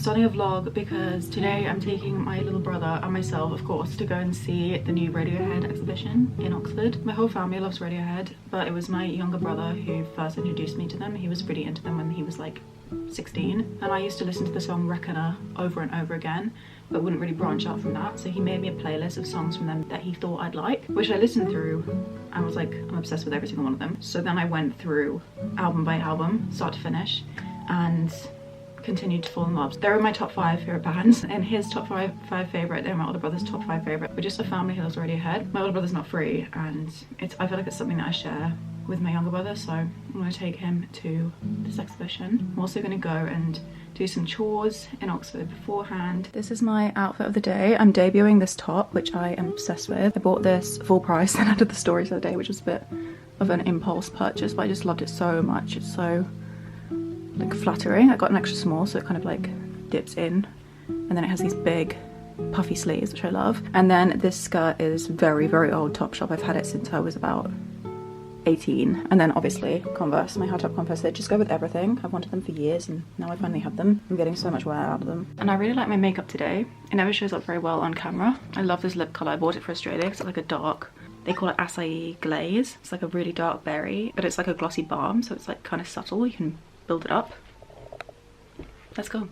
starting a vlog because today I'm taking my little brother and myself, of course, to go and see the new Radiohead exhibition in Oxford. My whole family loves Radiohead, but it was my younger brother who first introduced me to them. He was really into them when he was like 16, and I used to listen to the song Reckoner over and over again, but wouldn't really branch out from that. So he made me a playlist of songs from them that he thought I'd like, which I listened through and was like, I'm obsessed with every single one of them. So then I went through album by album, start to finish, and continued to fall in love. They were my top 5 favourite bands, and his top 5 favourite, they're my older brother's top 5 favourite. We're just a family who loves Radiohead. My older brother's not free, and I feel like it's something that I share with my younger brother, so I'm going to take him to this exhibition. I'm also going to go and do some chores in Oxford beforehand. This is my outfit of the day. I'm debuting this top, which I am obsessed with. I bought this full price then I did the stories the other day, which was a bit of an impulse purchase, but I just loved it so much. It's so like flattering. I got an extra small, so it kind of like dips in, and then it has these big puffy sleeves, which I love. And then this skirt is very, very old Topshop. I've had it since I was about 18. And then obviously Converse, my high top Converse. They just go with everything. I've wanted them for years and now I finally have them. I'm getting so much wear out of them. And I really like my makeup today. It never shows up very well on camera. I love this lip colour. I bought it for Australia because it's like a dark, they call it acai glaze. It's like a really dark berry, but it's like a glossy balm, so it's like kind of subtle. You can build it up. Let's go.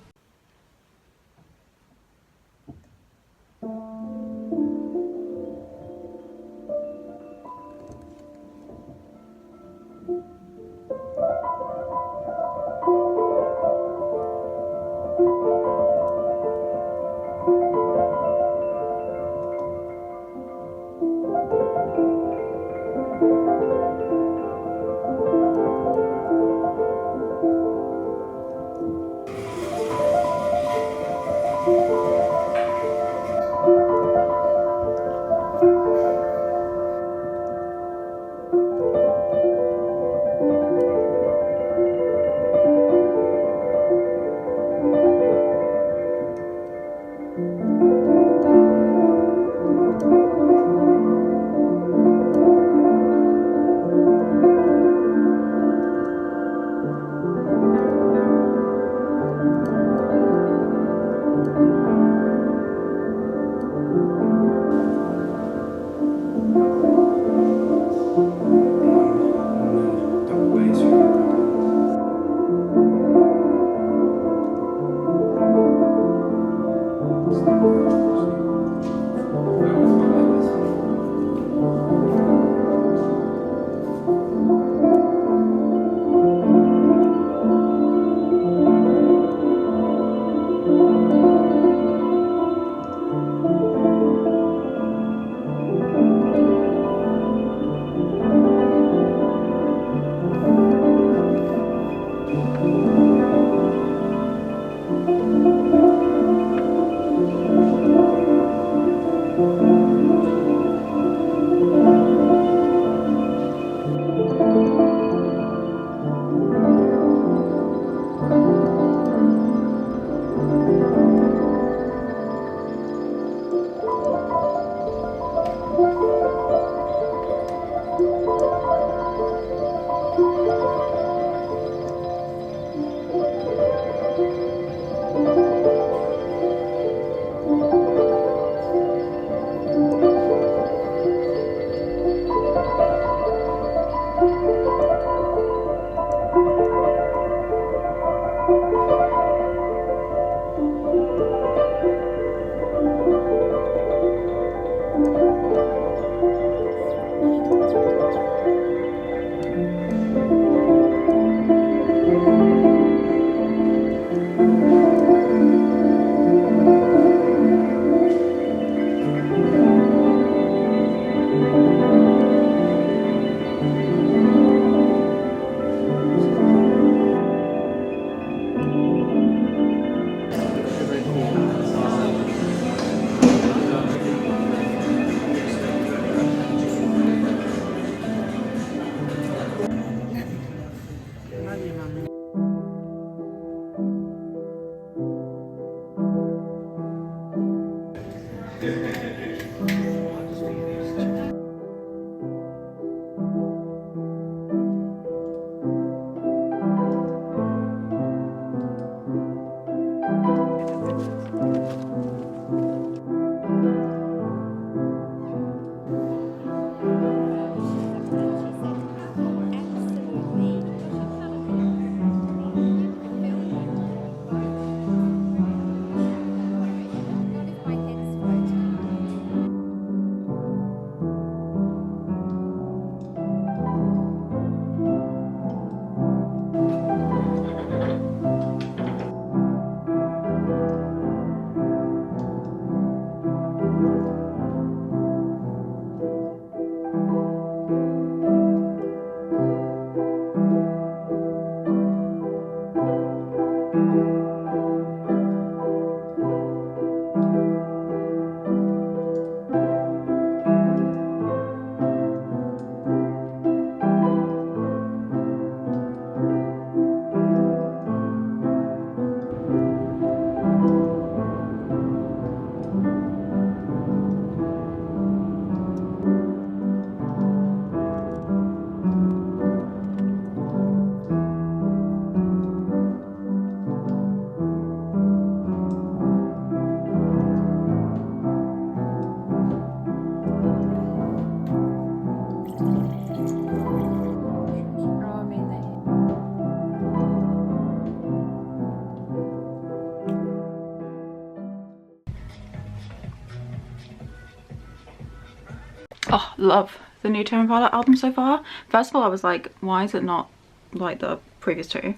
Oh, love the new Tame Impala album so far. First of all, I was like, why is it not like the previous two?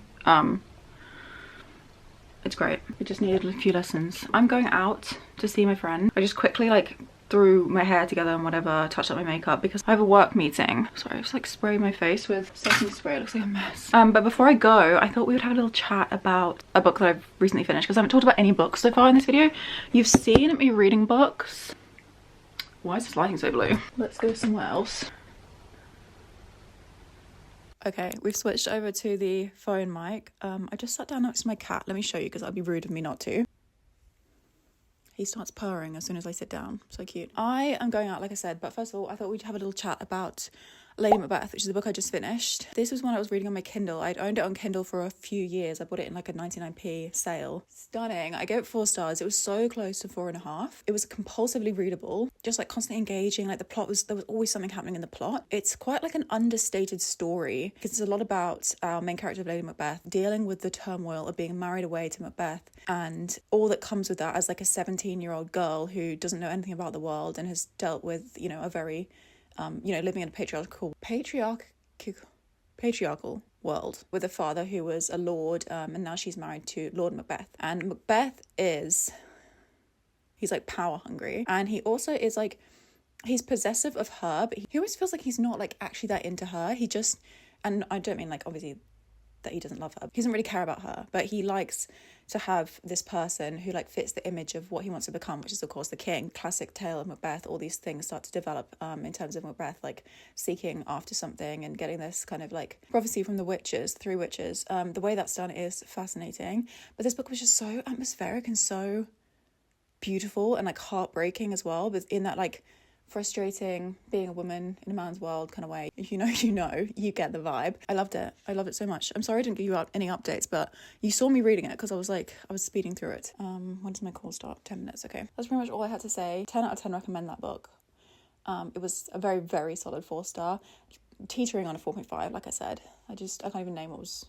It's great. I just needed a few lessons. I'm going out to see my friend. I just quickly like threw my hair together and whatever, touched up my makeup because I have a work meeting. Sorry, I just like sprayed my face with setting spray. It looks like a mess. But before I go, I thought we would have a little chat about a book that I've recently finished because I haven't talked about any books so far in this video. You've seen me reading books. Why is this lighting so blue? Let's go somewhere else. Okay, we've switched over to the phone mic. I just sat down next to my cat. Let me show you because that'd be rude of me not to. He starts purring as soon as I sit down. So cute. I am going out, like I said, but first of all, I thought we'd have a little chat about Lady Macbeth, which is a book I just finished. This was one I was reading on my Kindle. I'd owned it on Kindle for a few years. I bought it in like a 99p sale. Stunning. I gave it 4 stars. It was so close to 4.5. It was compulsively readable, just like constantly engaging. Like there was always something happening in the plot. It's quite like an understated story because it's a lot about our main character of Lady Macbeth dealing with the turmoil of being married away to Macbeth and all that comes with that as like a 17-year-old girl who doesn't know anything about the world and has dealt with, you know, a very living in a patriarchal world with a father who was a lord, and now she's married to Lord Macbeth. And Macbeth he's like power hungry, and he also is like, he's possessive of her, but he always feels like he's not like actually that into her. He just, and I don't mean like obviously that he doesn't love her. He doesn't really care about her, but he likes to have this person who like fits the image of what he wants to become, which is of course the king. Classic tale of Macbeth. All these things start to develop in terms of Macbeth like seeking after something and getting this kind of like prophecy from the 3 witches. The way that's done is fascinating, but this book was just so atmospheric and so beautiful and like heartbreaking as well, but in that like frustrating being a woman in a man's world kind of way. You get the vibe. I loved it so much. I'm sorry I didn't give you out any updates, but you saw me reading it because I was speeding through it. When does my call start? 10 minutes. Okay, that's pretty much all I had to say. 10 out of 10 recommend that book. It was a very, very solid 4-star, teetering on a 4.5. Like I said, I can't even name what was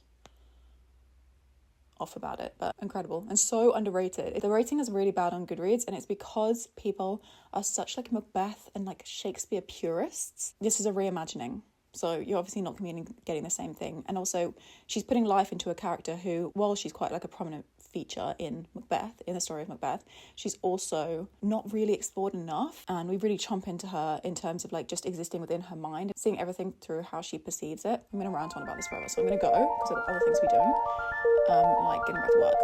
off about it, but incredible and so underrated. The rating is really bad on Goodreads, and it's because people are such like Macbeth and like Shakespeare purists. This is a reimagining, so you're obviously not getting the same thing. And also she's putting life into a character who, while she's quite like a prominent feature in Macbeth, in the story of Macbeth, she's also not really explored enough, and we really chomp into her in terms of like just existing within her mind, seeing everything through how she perceives it. I'm going to rant on about this forever, so I'm going to go because I've got other things to be doing, like getting back to work.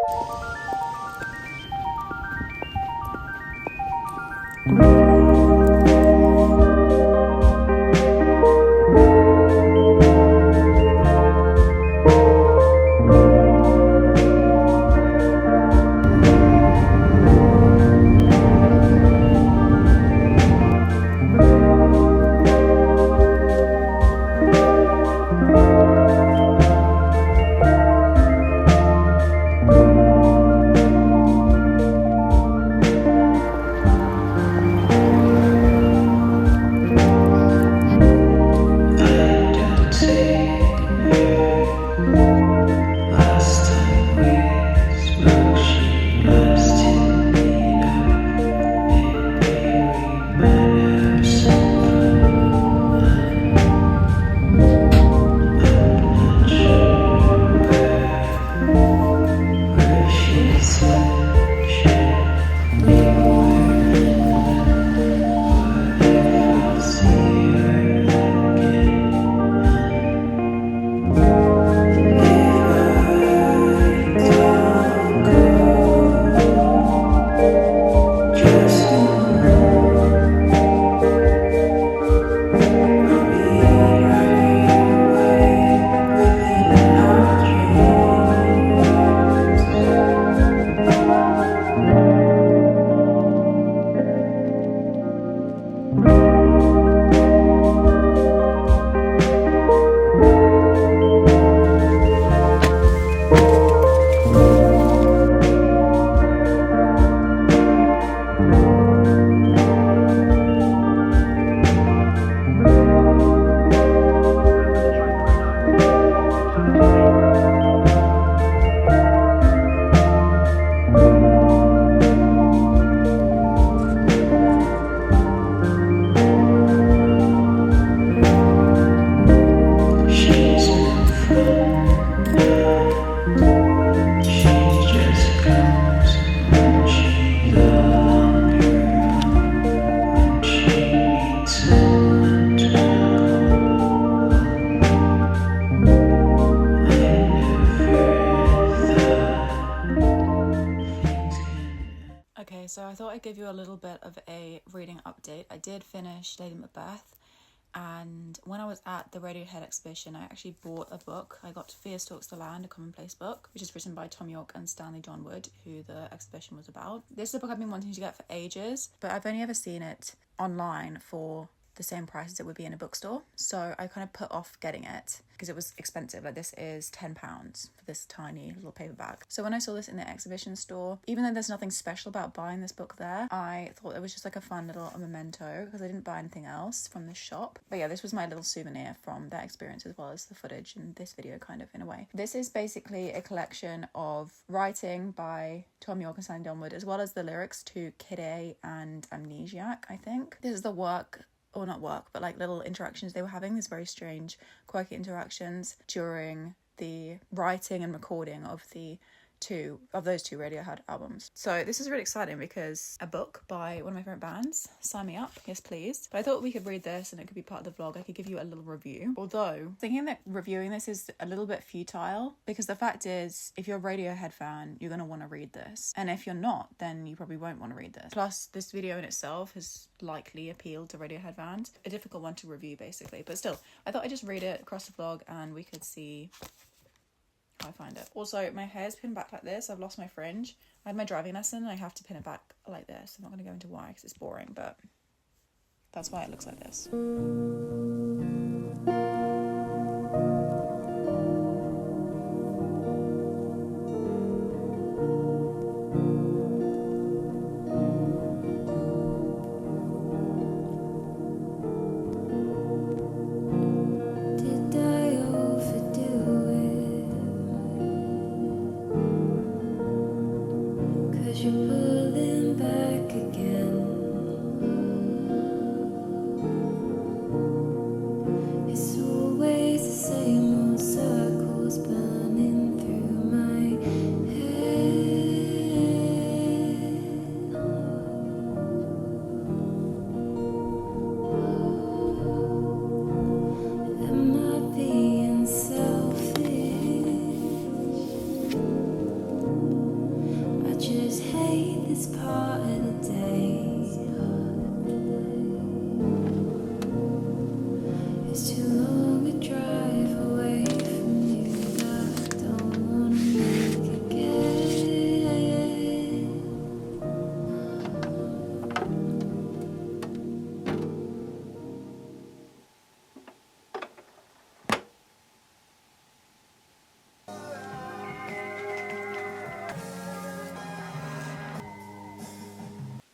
a little bit of a reading update. I did finish Lady Macbeth, and when I was at the Radiohead exhibition, I actually bought a book. I got Fear Stalks the Land, a commonplace book, which is written by Thom Yorke and Stanley Johnwood, who the exhibition was about. This is a book I've been wanting to get for ages, but I've only ever seen it online for the same price as it would be in a bookstore, so I kind of put off getting it because it was expensive. Like, this is £10 for this tiny little paperback. So when I saw this in the exhibition store, even though there's nothing special about buying this book there, I thought it was just like a fun little memento because I didn't buy anything else from this shop. But yeah, this was my little souvenir from that experience, as well as the footage in this video, kind of, in a way. This is basically a collection of writing by Thom Yorke and Stanley Johnwood, as well as the lyrics to Kid A and Amnesiac, I think. This is the work, or not work, but like little interactions they were having, these very strange, quirky interactions during the writing and recording of those two Radiohead albums. So this is really exciting because a book by one of my favorite bands. Sign me up, yes please. But I thought we could read this and it could be part of the vlog. I could give you a little review. Although thinking that reviewing this is a little bit futile, because the fact is, if you're a Radiohead fan, you're going to want to read this, and if you're not, then you probably won't want to read this. Plus, this video in itself has likely appealed to Radiohead fans. A difficult one to review, basically, but still, I thought I'd just read it across the vlog and we could see how I find it. Also, my hair's pinned back like this. I've lost my fringe. I had my driving lesson and I have to pin it back like this. I'm not going to go into why because it's boring, but that's why it looks like this.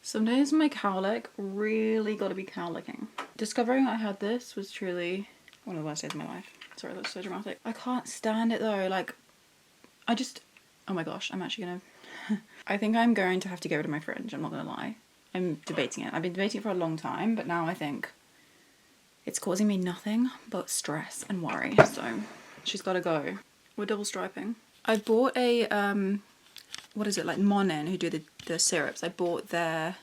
Some days my cowlick really gotta be cowlicking. Discovering I had this was truly one of the worst days of my life. Sorry, that's so dramatic. I can't stand it though. Like, oh my gosh, I'm actually gonna I think I'm going to have to get rid of my fringe, I'm not gonna lie. I'm debating it. I've been debating it for a long time, but now I think it's causing me nothing but stress and worry. So she's gotta go. We're double striping. I bought a what is it, like Monin, who do the syrups. I bought their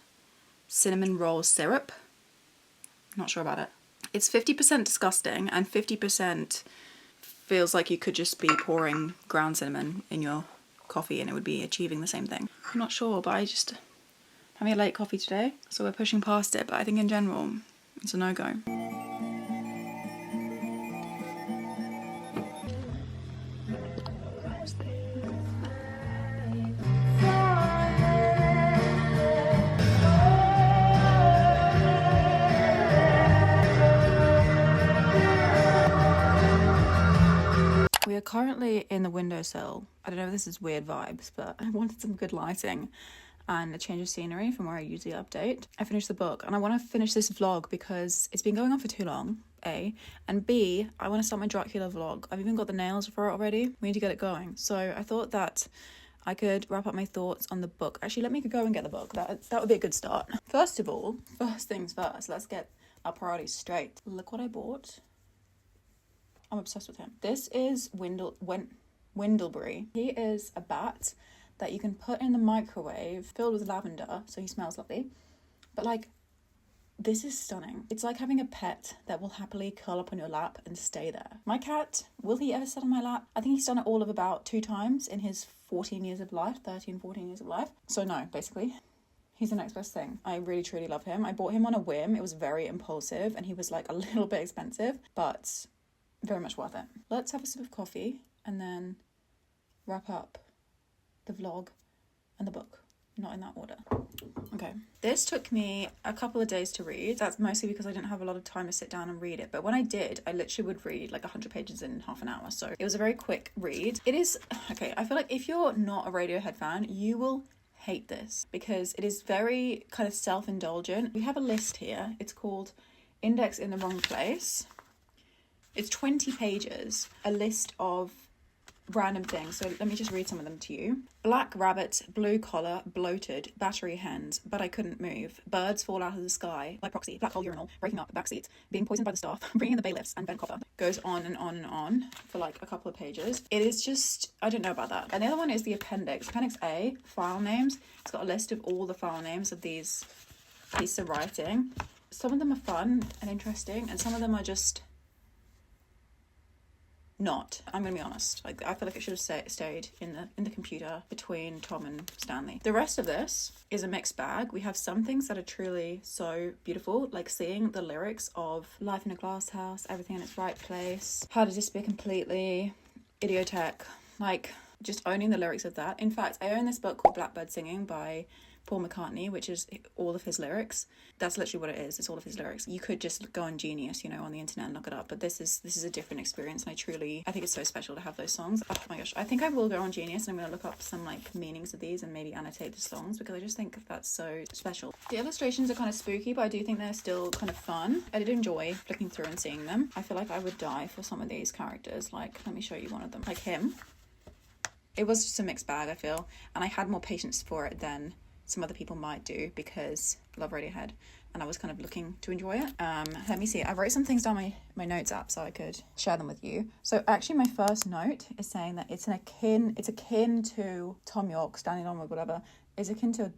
cinnamon roll syrup. Not sure about it. It's 50% disgusting and 50% feels like you could just be pouring ground cinnamon in your coffee and it would be achieving the same thing. I'm not sure, but I just having a late coffee today, so we're pushing past it, but I think in general it's a no-go. We are currently in the windowsill. I don't know if this is weird vibes, but I wanted some good lighting and a change of scenery from where I usually update. I finished the book and I want to finish this vlog because it's been going on for too long, A, and B, I want to start my Dracula vlog. I've even got the nails for it already. We need to get it going. So I thought that I could wrap up my thoughts on the book. Actually, let me go and get the book. That would be a good start. First of all, first things first, let's get our priorities straight. Look what I bought. I'm obsessed with him. This is Windlebury. He is a bat that you can put in the microwave filled with lavender, so he smells lovely. But like, this is stunning. It's like having a pet that will happily curl up on your lap and stay there. My cat, will he ever sit on my lap? I think he's done it all of about 2 times in his 13, 14 years of life. So no, basically. He's the next best thing. I really truly love him. I bought him on a whim. It was very impulsive and he was like a little bit expensive, but very much worth it. Let's have a sip of coffee and then wrap up the vlog and the book. Not in that order. Okay. This took me a couple of days to read. That's mostly because I didn't have a lot of time to sit down and read it. But when I did, I literally would read like 100 pages in half an hour. So it was a very quick read. It is, okay, I feel like if you're not a Radiohead fan, you will hate this because it is very kind of self-indulgent. We have a list here. It's called Index in the Wrong Place. It's 20 pages, a list of random things. So let me just read some of them to you. Black rabbit, blue collar, bloated, battery hens, but I couldn't move. Birds fall out of the sky, like proxy, black hole urinal, breaking up, backseats, being poisoned by the staff, bringing in the bailiffs, and bent copper. Goes on and on and on for like a couple of pages. It is just, I don't know about that. And the other one is the appendix. Appendix A, file names. It's got a list of all the file names of these pieces of writing. Some of them are fun and interesting, and some of them are just not. I'm gonna be honest. Like, I feel like it should have stayed in the computer between Tom and Stanley. The rest of this is a mixed bag. We have some things that are truly so beautiful, like seeing the lyrics of Life in a Glass House, Everything in Its Right Place, How to Disappear Completely, Idiotech, like just owning the lyrics of that. In fact, I own this book called Blackbird Singing by Paul McCartney, which is all of his lyrics. That's literally what it is. It's all of his lyrics. You could just go on Genius, you know, on the internet and look it up, but this is a different experience, and I think it's so special to have those songs. Oh my gosh, I think I will go on Genius and I'm going to look up some like meanings of these and maybe annotate the songs because I just think that's so special. The illustrations are kind of spooky, but I do think they're still kind of fun. I did enjoy flicking through and seeing them. I feel like I would die for some of these characters. Like, let me show you one of them. Like him. It was just a mixed bag, I feel, and I had more patience for it than some other people might do because I love Radiohead and I was kind of looking to enjoy it. Let me see. I wrote some things down my notes app so I could share them with you. So actually my first note is saying that it's akin to Thom Yorke, Standing On or whatever, is akin to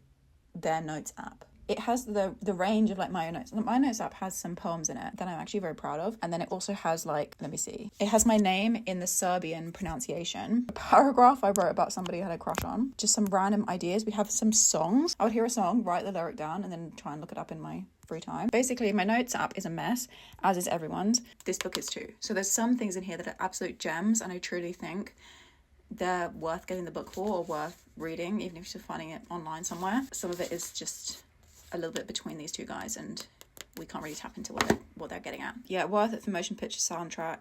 their notes app. It has the range of like my notes. My notes app has some poems in it that I'm actually very proud of. And then it also has like, let me see. It has my name in the Serbian pronunciation. A paragraph I wrote about somebody I had a crush on. Just some random ideas. We have some songs. I would hear a song, write the lyric down, and then try and look it up in my free time. Basically, my notes app is a mess, as is everyone's. This book is too. So there's some things in here that are absolute gems, and I truly think they're worth getting the book for or worth reading, even if you're finding it online somewhere. Some of it is just a little bit between these two guys and we can't really tap into what they're getting at. Yeah, worth it for motion picture soundtrack.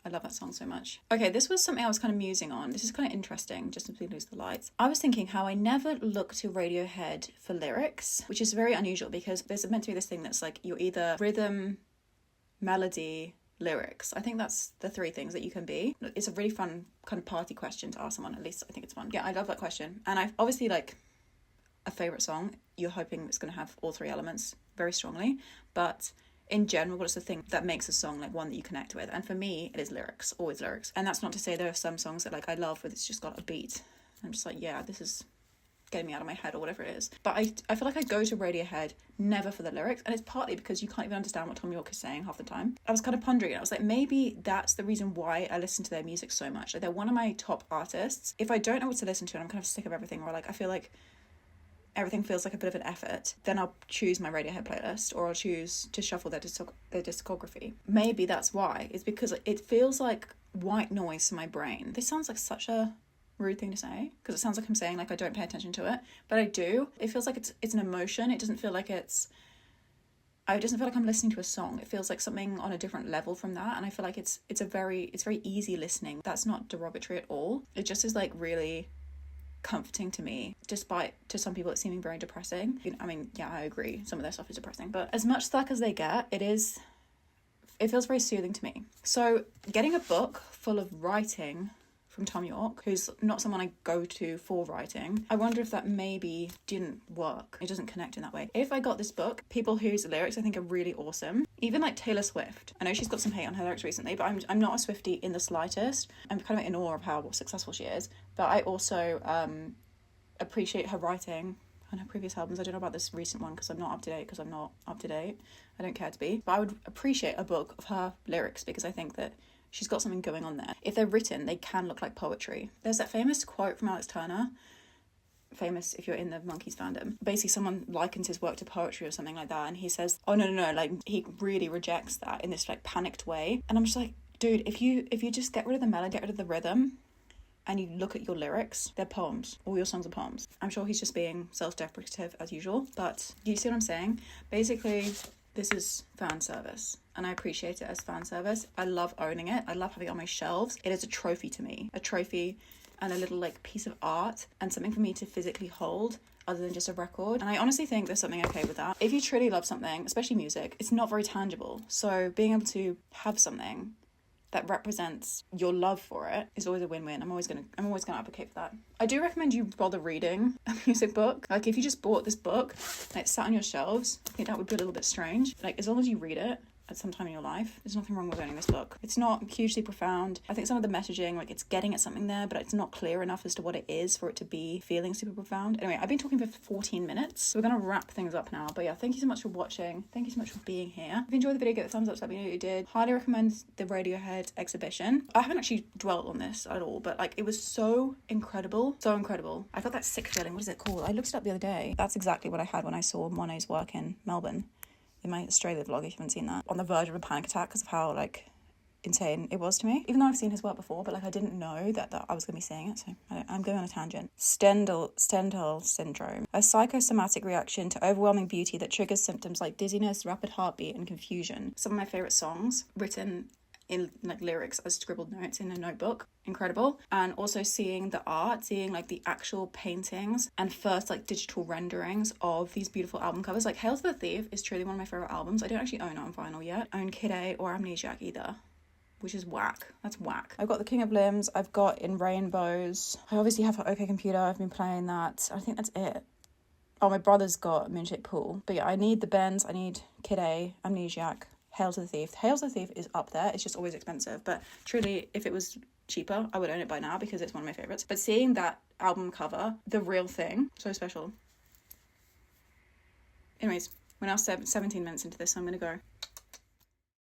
I love that song so much. Okay, this was something I was kind of musing on. This is kind of interesting, just as we lose the lights. I was thinking how I never look to Radiohead for lyrics, which is very unusual because there's meant to be this thing that's like you're either rhythm, melody, lyrics. I think that's the three things that you can be. It's a really fun kind of party question to ask someone. At least I think it's fun. Yeah, I love that question. And I've obviously like a favorite song, you're hoping it's going to have all three elements very strongly, but in general, what's the thing that makes a song like one that you connect with? And for me, it is lyrics, always lyrics. And that's not to say there are some songs that like I love where it's just got a beat. I'm just like, yeah, this is getting me out of my head or whatever it is. But I feel like I go to Radiohead never for the lyrics, and it's partly because you can't even understand what Thom Yorke is saying half the time. I was kind of pondering it. I was like, maybe that's the reason why I listen to their music so much. Like, they're one of my top artists. If I don't know what to listen to and I'm kind of sick of everything, or like I feel like everything feels like a bit of an effort, then I'll choose my Radiohead playlist, or I'll choose to shuffle their discography. Maybe that's why. It's because it feels like white noise to my brain. This sounds like such a rude thing to say, because it sounds like I'm saying like I don't pay attention to it, but I do. It feels like it's an emotion. It doesn't feel like it doesn't feel like I'm listening to a song. It feels like something on a different level from that, and I feel like it's very easy listening. That's not derogatory at all. It just is like really comforting to me, despite to some people it's seeming very depressing. I mean, yeah, I agree, some of their stuff is depressing, but as much slack as they get, it feels very soothing to me. So getting a book full of writing from Thom Yorke, who's not someone I go to for writing, I wonder if that maybe didn't work. It doesn't connect in that way. If I got this book, people whose lyrics I think are really awesome, even like Taylor Swift. I know she's got some hate on her lyrics recently, but I'm not a Swiftie in the slightest. I'm kind of in awe of how successful she is, but I also appreciate her writing on her previous albums. I don't know about this recent one because I'm not up to date. I don't care to be, but I would appreciate a book of her lyrics because I think that she's got something going on there. If they're written, they can look like poetry. There's that famous quote from Alex Turner famous if you're in the Monkeys fandom. Basically, someone likens his work to poetry or something like that, and he says, oh, no, like, he really rejects that in this, like, panicked way. And I'm just like, dude, if you just get rid of the melody, get rid of the rhythm, and you look at your lyrics, they're poems. All your songs are poems. I'm sure he's just being self-deprecative as usual, but you see what I'm saying? Basically, this is fan service, and I appreciate it as fan service. I love owning it. I love having it on my shelves. It is a trophy to me. A trophy and a little, like, piece of art and something for me to physically hold other than just a record. And I honestly think there's something okay with that. If you truly love something, especially music, it's not very tangible. So being able to have something that represents your love for it is always a win-win. I'm always gonna advocate for that. I do recommend you bother reading a music book. Like, if you just bought this book and it's sat on your shelves, I think that would be a little bit strange. Like, as long as you read it at some time in your life, there's nothing wrong with owning this book. It's not hugely profound. I think some of the messaging, like, it's getting at something there, but it's not clear enough as to what it is for it to be feeling super profound. Anyway, I've been talking for 14 minutes, so we're gonna wrap things up now. But yeah, thank you so much for watching. Thank you so much for being here. If you enjoyed the video, give it a thumbs up, so let me know what you did. Highly recommend the Radiohead exhibition. I haven't actually dwelt on this at all, but, like, it was so incredible. So incredible. I got that sick feeling. What is it called? I looked it up the other day. That's exactly what I had when I saw Monet's work in Melbourne. In my Australia vlog, if you haven't seen that. On the verge of a panic attack because of how, like, insane it was to me. Even though I've seen his work before, but, like, I didn't know that I was going to be seeing it, so I'm going on a tangent. Stendhal syndrome. A psychosomatic reaction to overwhelming beauty that triggers symptoms like dizziness, rapid heartbeat, and confusion. Some of my favourite songs written in, like, lyrics as scribbled notes in a notebook. Incredible. And also seeing the art, seeing, like, the actual paintings and first, like, digital renderings of these beautiful album covers. Like, Hail to the Thief is truly one of my favourite albums. I don't actually own it on vinyl yet. I own Kid A or Amnesiac either, which is whack. That's whack. I've got The King of Limbs. I've got In Rainbows. I obviously have OK Computer. I've been playing that. I think that's it. Oh, my brother's got Moonshaped Pool. But yeah, I need the Bends. I need Kid A, Amnesiac, Hail to the Thief. Hail to the Thief is up there. It's just always expensive. But truly, if it was cheaper, I would own it by now because it's one of my favourites. But seeing that album cover, the real thing, so special. Anyways, we're now 17 minutes into this, so I'm going to go.